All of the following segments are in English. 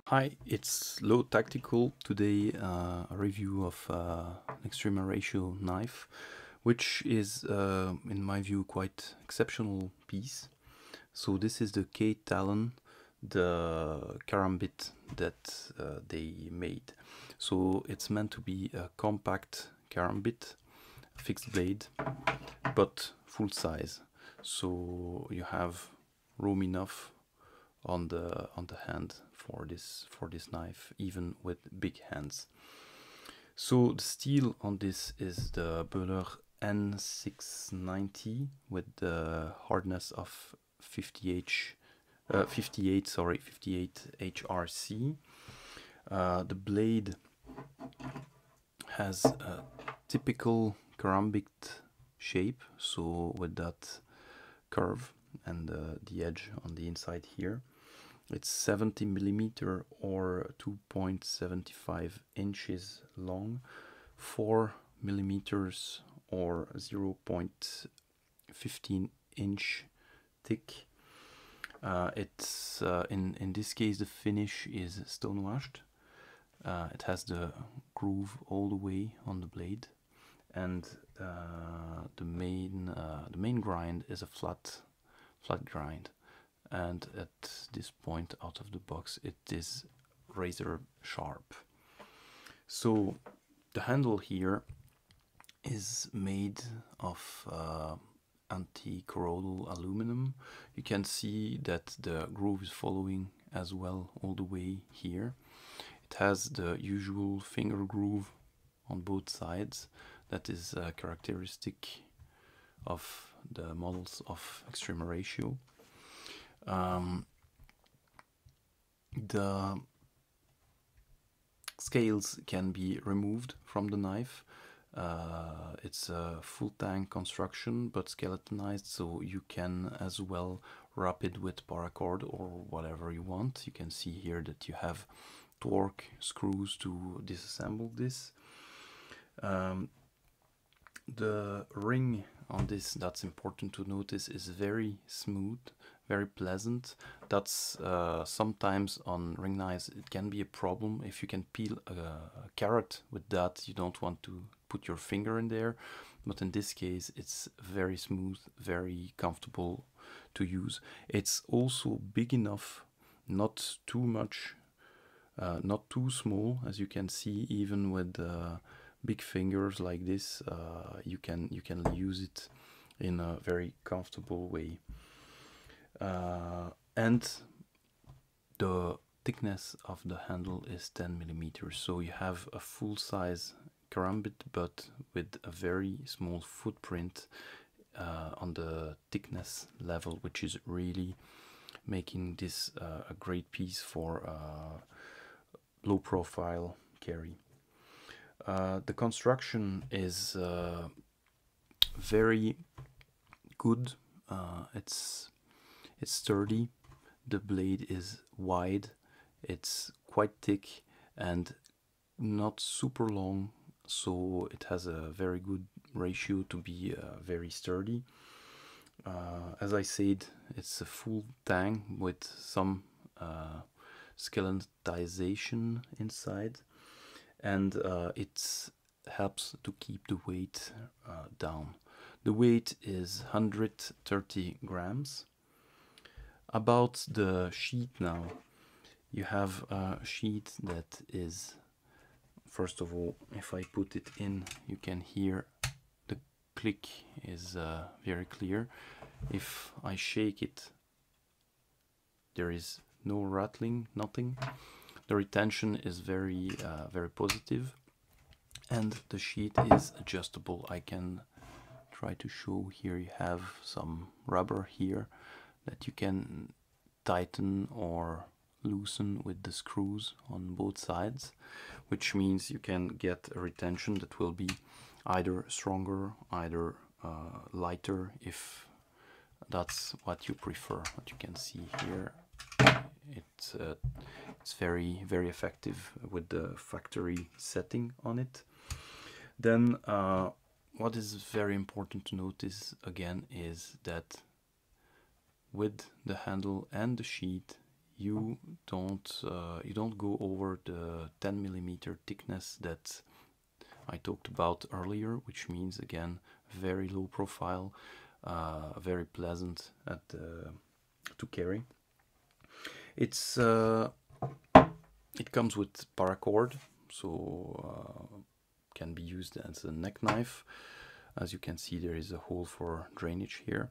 Hi, it's LoTactical. Today, a review of an Extrema ratio knife, which is, in my view, quite exceptional piece. So this is the K-Talon, the karambit that they made. So it's meant to be a compact karambit, fixed blade, but full size. So you have room enough on the hand for this knife, even with big hands. So the steel on this is the Böhler N690 with the hardness of 58 HRC. The blade has a typical karambit shape, so with that curve and the edge on the inside here. It's 70 millimeter or 2.75 inches long, 4 millimeters or 0.15 inch thick. It's in this case the finish is stone washed. It has the groove all the way on the blade, and the main grind is a flat grind. And at this point out of the box it is razor sharp. So the handle here is made of anti-corrodal aluminum. You can see that the groove is following as well all the way here. It has the usual finger groove on both sides that is characteristic of the models of Extrema ratio. The scales can be removed from the knife. It's a full tank construction but skeletonized, so you can as well wrap it with paracord or whatever you want. You can see here that you have torque screws to disassemble this. The ring on this, that's important to notice, is very smooth, very pleasant. That's sometimes on ring knives it can be a problem. If you can peel a carrot with that, you don't want to put your finger in there, but in this case it's very smooth, very comfortable to use. It's also big enough, not too much, not too small. As you can see, even with big fingers like this, you can use it in a very comfortable way. And the thickness of the handle is 10 millimeters, so you have a full size karambit but with a very small footprint on the thickness level, which is really making this a great piece for low profile carry. The construction is very good. It's sturdy. The blade is wide. It's quite thick and not super long, so it has a very good ratio to be very sturdy. As I said, it's a full tang with some skeletization inside, and it helps to keep the weight down. The weight is 130 grams. About the sheet now, you have a sheet that is, first of all, if I put it in, you can hear the click is very clear. If I shake it, there is no rattling, nothing. The retention is very positive, and the sheet is adjustable. I can try to show here. You have some rubber here that you can tighten or loosen with the screws on both sides, which means you can get a retention that will be either stronger, either lighter, if that's what you prefer. What you can see here, it's very effective with the factory setting on it. Then what is very important to notice again is that with the handle and the sheet you don't go over the 10 millimeter thickness that I talked about earlier, which means again very low profile, very pleasant to carry. It's it comes with paracord, so can be used as a neck knife. As you can see, there is a hole for drainage here,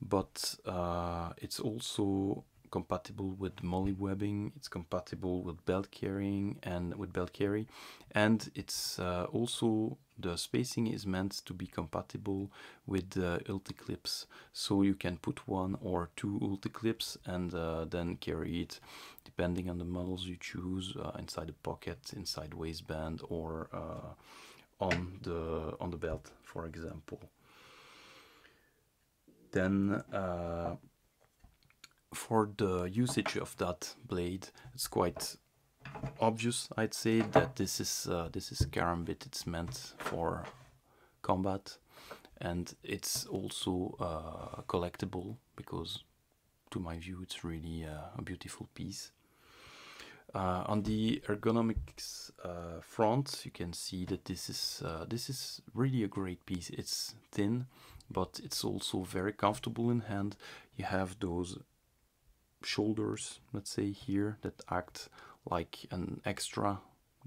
but it's also compatible with molly webbing. It's compatible with belt carrying and with belt carry, and it's also, the spacing is meant to be compatible with the ulti clips, so you can put 1 or 2 ulti clips and then carry it depending on the models you choose, inside the pocket, inside waistband, or on the belt, for example. Then for the usage of that blade, it's quite obvious, I'd say, that this is karambit. It's meant for combat, and it's also collectible, because to my view it's really a beautiful piece. On the ergonomics front, you can see that this is really a great piece. It's thin, but it's also very comfortable in hand. You have those shoulders, let's say, here, that act like an extra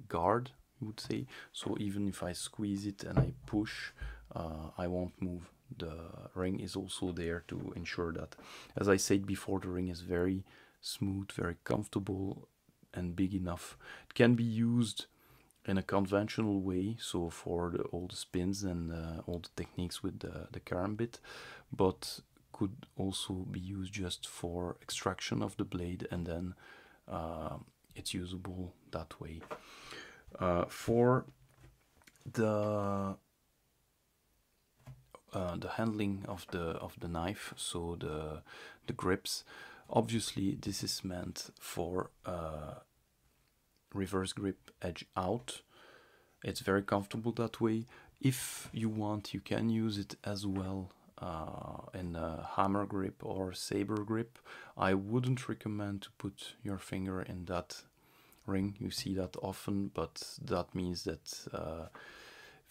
guard, you would say. So even if I squeeze it and I push, I won't move. The ring is also there to ensure that. As I said before, the ring is very smooth, very comfortable, and big enough. It can be used in a conventional way, so for all the spins and all the techniques with the karambit, but could also be used just for extraction of the blade, and then it's usable that way. For the handling of the knife, so the grips, obviously this is meant for reverse grip, edge out. It's very comfortable that way. If you want, you can use it as well in a hammer grip or saber grip. I wouldn't recommend to put your finger in that ring. You see that often, but that means that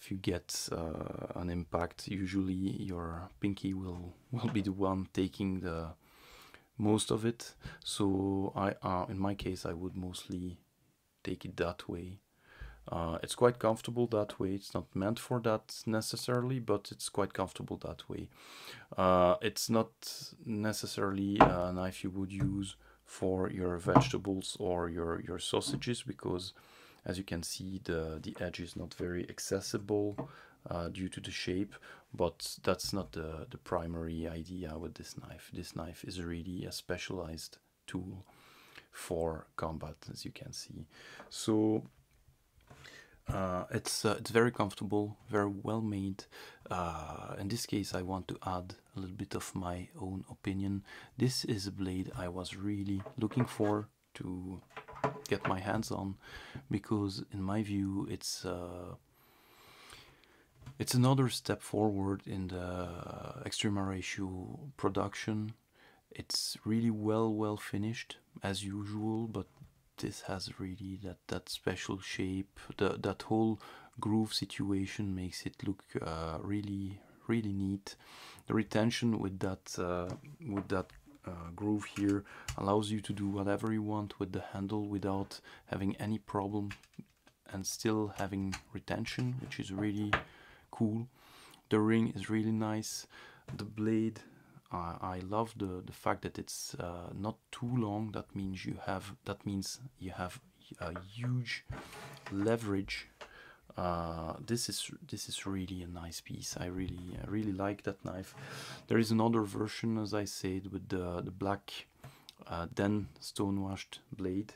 if you get an impact, usually your pinky will be the one taking the most of it. So in my case, I would mostly take it that way. It's quite comfortable that way. It's not meant for that necessarily, but it's quite comfortable that way. It's not necessarily a knife you would use for your vegetables or your sausages, because as you can see, the edge is not very accessible due to the shape, but that's not the primary idea with this knife. This knife is really a specialized tool for combat, as you can see. So it's very comfortable, very well made. In this case, I want to add a little bit of my own opinion. This is a blade I was really looking for to get my hands on, because in my view it's another step forward in the Extrema ratio production. It's really well finished as usual, but this has really that special shape. That whole groove situation makes it look really neat. The retention with that groove here allows you to do whatever you want with the handle without having any problem, and still having retention, which is really cool. The ring is really nice. The blade, I love the fact that it's not too long. That means you have a huge leverage. This is really a nice piece. I really like that knife. There is another version, as I said, with the black then stonewashed blade,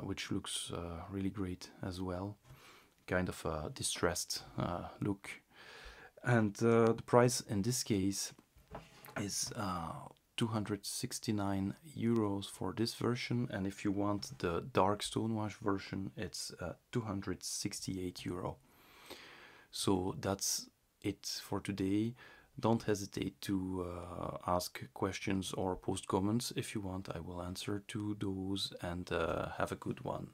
which looks really great as well. Kind of a distressed look. And the price in this case is 269 euros for this version, and if you want the dark stonewash version, it's 268 euro. So that's it for today. Don't hesitate to ask questions or post comments if you want. I will answer to those, and have a good one.